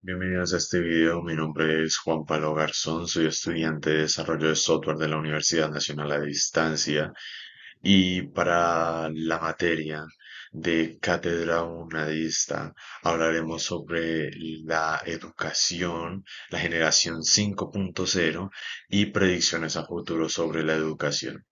Bienvenidos a este video, mi nombre es Juan Pablo Garzón, soy estudiante de desarrollo de software de la Universidad Nacional a Distancia y para la materia de Cátedra Unadista hablaremos sobre la educación, la generación 5.0 y predicciones a futuro sobre la educación.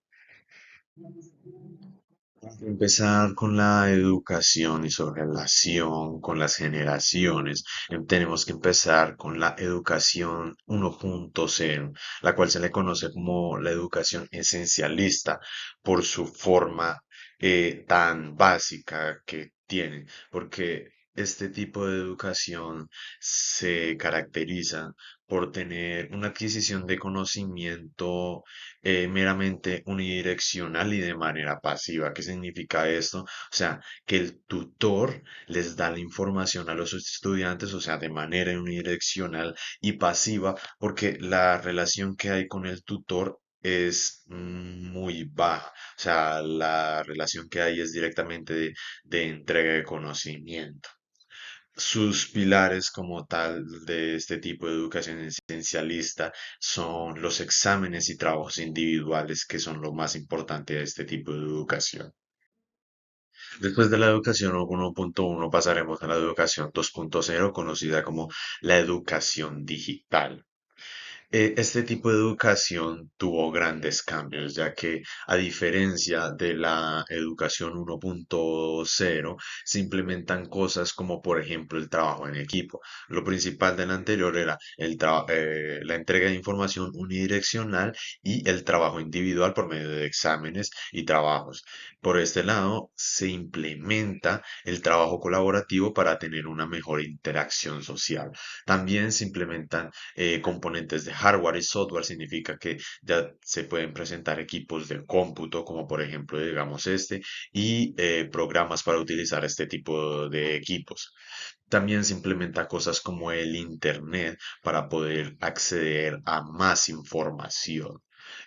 Empezar con la educación y su relación con las generaciones. Tenemos que empezar con la educación 1.0, la cual se le conoce como la educación esencialista por su forma tan básica que tiene, porque este tipo de educación se caracteriza por tener una adquisición de conocimiento meramente unidireccional y de manera pasiva. ¿Qué significa esto? O sea, que el tutor les da la información a los estudiantes, o sea, de manera unidireccional y pasiva, porque la relación que hay con el tutor es muy baja. O sea, la relación que hay es directamente de entrega de conocimiento. Sus pilares como tal de este tipo de educación esencialista son los exámenes y trabajos individuales, que son lo más importante de este tipo de educación. Después de la educación 1.1 pasaremos a la educación 2.0, conocida como la educación digital. Este tipo de educación tuvo grandes cambios, ya que a diferencia de la educación 1.0, se implementan cosas como por ejemplo el trabajo en equipo. Lo principal de la anterior era la entrega de información unidireccional y el trabajo individual por medio de exámenes y trabajos. Por este lado, se implementa el trabajo colaborativo para tener una mejor interacción social. También se implementan componentes de hardware y software, significa que ya se pueden presentar equipos de cómputo, como por ejemplo, digamos este, y programas para utilizar este tipo de equipos. También se implementa cosas como el Internet para poder acceder a más información.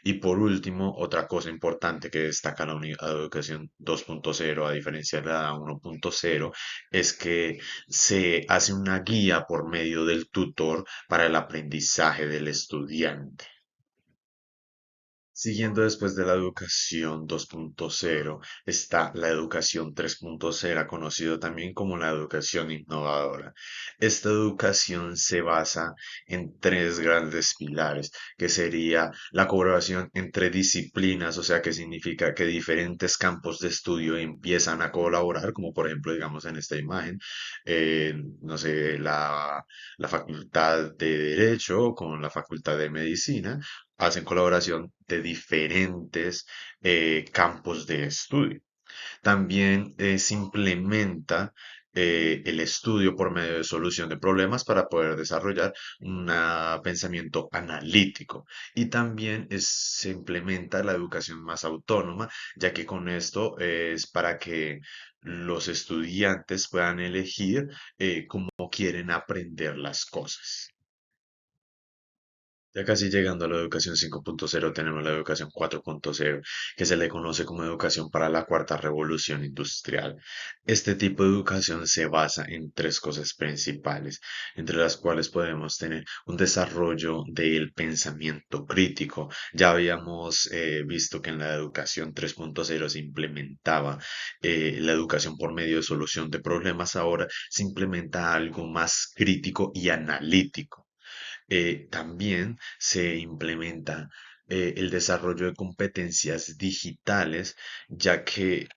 Y por último, otra cosa importante que destaca la educación 2.0 a diferencia de la 1.0 es que se hace una guía por medio del tutor para el aprendizaje del estudiante. Siguiendo después de la educación 2.0 está la educación 3.0, conocido también como la educación innovadora. Esta educación se basa en tres grandes pilares, que sería la colaboración entre disciplinas, o sea, que significa que diferentes campos de estudio empiezan a colaborar, como por ejemplo, digamos en esta imagen, no sé, la Facultad de Derecho con la Facultad de Medicina hacen colaboración de diferentes campos de estudio. También se implementa el estudio por medio de solución de problemas para poder desarrollar un pensamiento analítico. Y también se implementa la educación más autónoma, ya que con esto es para que los estudiantes puedan elegir cómo quieren aprender las cosas. Ya casi llegando a la educación 5.0 tenemos la educación 4.0, que se le conoce como educación para la cuarta revolución industrial. Este tipo de educación se basa en tres cosas principales, entre las cuales podemos tener un desarrollo del pensamiento crítico. Ya habíamos visto que en la educación 3.0 se implementaba la educación por medio de solución de problemas, ahora se implementa algo más crítico y analítico. También se implementa el desarrollo de competencias digitales, ya que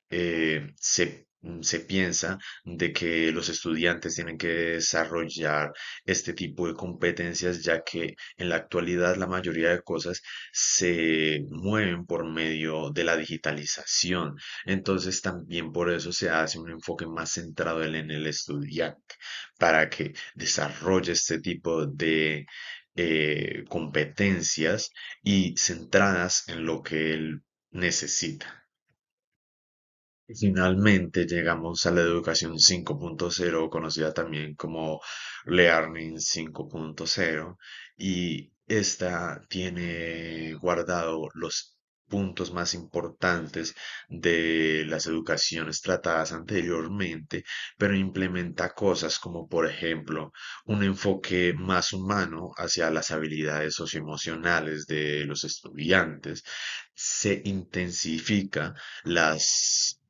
se piensa de que los estudiantes tienen que desarrollar este tipo de competencias, ya que en la actualidad la mayoría de cosas se mueven por medio de la digitalización. Entonces también por eso se hace un enfoque más centrado en el estudiante, para que desarrolle este tipo de competencias y centradas en lo que él necesita. Y finalmente llegamos a la educación 5.0, conocida también como Learning 5.0, y esta tiene guardado los puntos más importantes de las educaciones tratadas anteriormente, pero implementa cosas como, por ejemplo, un enfoque más humano hacia las habilidades socioemocionales de los estudiantes. Se intensifica las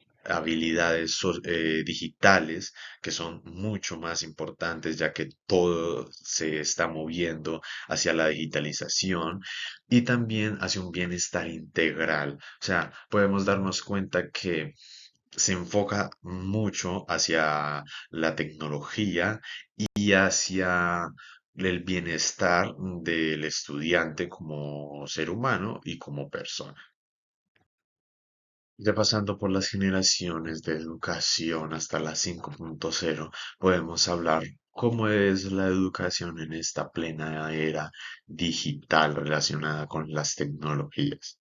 digitales, que son mucho más importantes, ya que todo se está moviendo hacia la digitalización y también hacia un bienestar integral. O sea, podemos darnos cuenta que se enfoca mucho hacia la tecnología y hacia el bienestar del estudiante como ser humano y como persona. Ya pasando por las generaciones de educación hasta la 5.0, podemos hablar cómo es la educación en esta plena era digital relacionada con las tecnologías.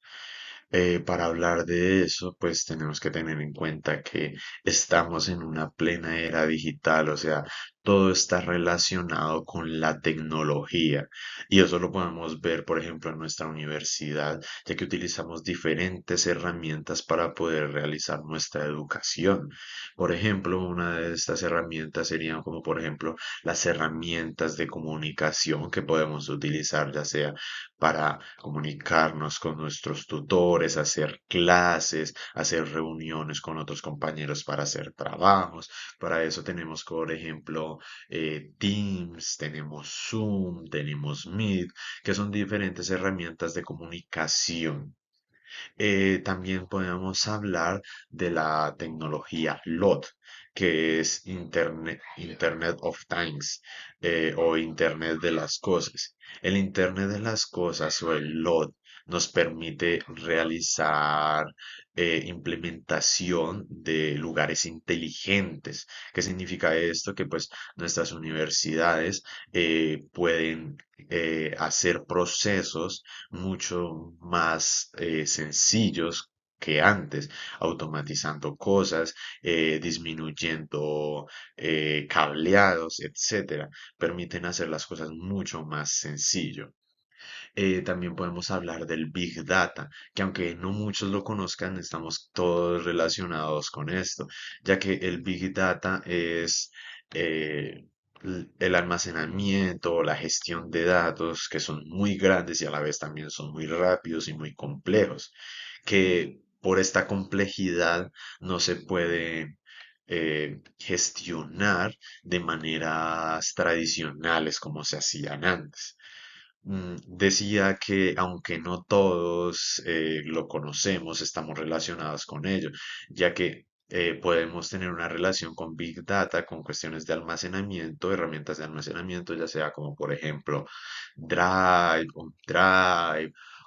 Para hablar de eso, pues tenemos que tener en cuenta que estamos en una plena era digital, o sea, todo está relacionado con la tecnología. Y eso lo podemos ver, por ejemplo, en nuestra universidad, ya que utilizamos diferentes herramientas para poder realizar nuestra educación. Por ejemplo, una de estas herramientas serían como, por ejemplo, las herramientas de comunicación que podemos utilizar, ya sea para comunicarnos con nuestros tutores, hacer clases, hacer reuniones con otros compañeros para hacer trabajos. Para eso tenemos, por ejemplo, Teams, tenemos Zoom, tenemos Meet, que son diferentes herramientas de comunicación. También podemos hablar de la tecnología LOT, que es Internet of Things, o Internet de las cosas. El Internet de las cosas o el LOT nos permite realizar implementación de lugares inteligentes. ¿Qué significa esto? Que pues nuestras universidades pueden hacer procesos mucho más sencillos que antes, automatizando cosas, disminuyendo cableados, etcétera. Permiten hacer las cosas mucho más sencillo. También podemos hablar del Big Data, que aunque no muchos lo conozcan, estamos todos relacionados con esto, ya que el Big Data es el almacenamiento, la gestión de datos, que son muy grandes y a la vez también son muy rápidos y muy complejos, que por esta complejidad no se puede gestionar de maneras tradicionales como se hacían antes. Decía que aunque no todos lo conocemos, estamos relacionados con ello, ya que podemos tener una relación con Big Data, con cuestiones de almacenamiento, herramientas de almacenamiento, ya sea como por ejemplo Drive,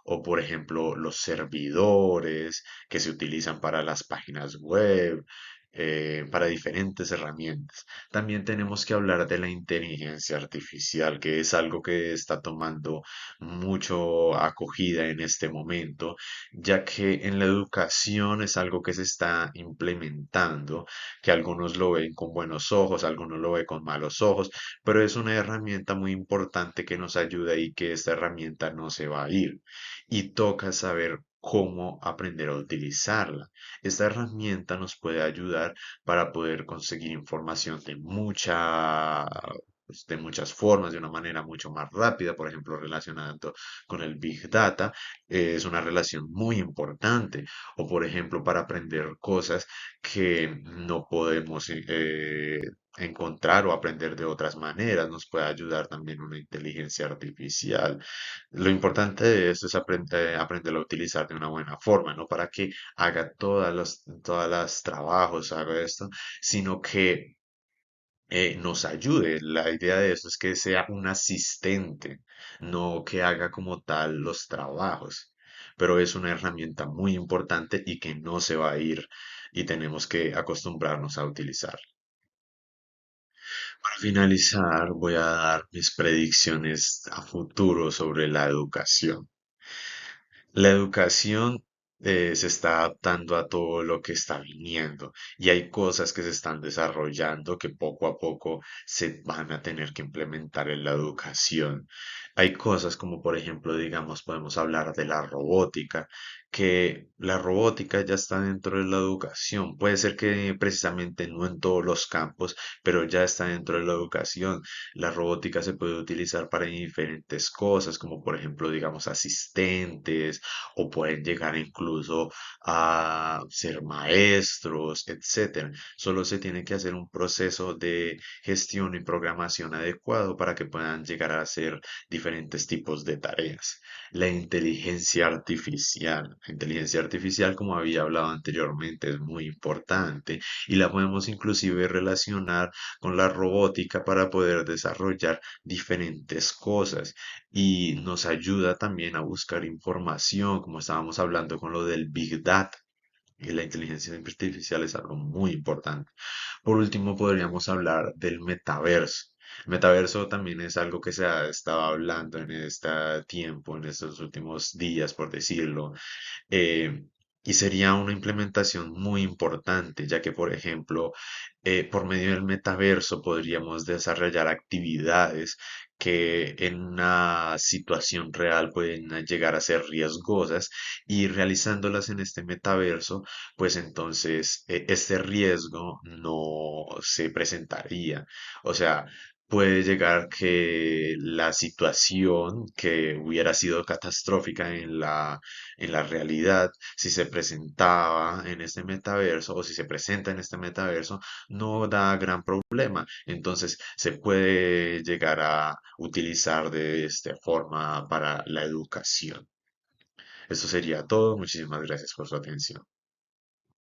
o por ejemplo los servidores que se utilizan para las páginas web, para diferentes herramientas. También tenemos que hablar de la inteligencia artificial, que es algo que está tomando mucho acogida en este momento, ya que en la educación es algo que se está implementando, que algunos lo ven con buenos ojos, algunos lo ven con malos ojos, pero es una herramienta muy importante que nos ayuda y que esta herramienta no se va a ir. Y toca saber cómo aprender a utilizarla. Esta herramienta nos puede ayudar para poder conseguir información de muchas formas, de una manera mucho más rápida, por ejemplo, relacionando con el Big Data, es una relación muy importante, o por ejemplo, para aprender cosas que no podemos encontrar o aprender de otras maneras, nos puede ayudar también una inteligencia artificial. Lo importante de esto es aprender a utilizar de una buena forma, no para que haga todas las trabajos, haga esto, sino que nos ayude. La idea de esto es que sea un asistente, no que haga como tal los trabajos. Pero es una herramienta muy importante y que no se va a ir y tenemos que acostumbrarnos a utilizar. Para finalizar, voy a dar mis predicciones a futuro sobre la educación. La educación se está adaptando a todo lo que está viniendo y hay cosas que se están desarrollando que poco a poco se van a tener que implementar en la educación. Hay cosas como por ejemplo, digamos, podemos hablar de la robótica, que la robótica ya está dentro de la educación. Puede ser que precisamente no en todos los campos, pero ya está dentro de la educación. La robótica se puede utilizar para diferentes cosas, como por ejemplo, digamos, asistentes o pueden llegar incluso a ser maestros, etcétera. Solo se tiene que hacer un proceso de gestión y programación adecuado para que puedan llegar a hacer diferentes tipos de tareas. La inteligencia artificial, como había hablado anteriormente, es muy importante y la podemos inclusive relacionar con la robótica para poder desarrollar diferentes cosas y nos ayuda también a buscar información, como estábamos hablando con lo del Big Data. Y la inteligencia artificial es algo muy importante. Por último, podríamos hablar del metaverso. El metaverso también es algo que se ha estado hablando en este tiempo, en estos últimos días, por decirlo, eh, y sería una implementación muy importante, ya que, por ejemplo, por medio del metaverso podríamos desarrollar actividades que en una situación real pueden llegar a ser riesgosas y realizándolas en este metaverso, pues entonces este riesgo no se presentaría. O sea, puede llegar que la situación que hubiera sido catastrófica en la realidad, si se presentaba en este metaverso o si se presenta en este metaverso, no da gran problema. Entonces se puede llegar a utilizar de esta forma para la educación. Eso sería todo. Muchísimas gracias por su atención.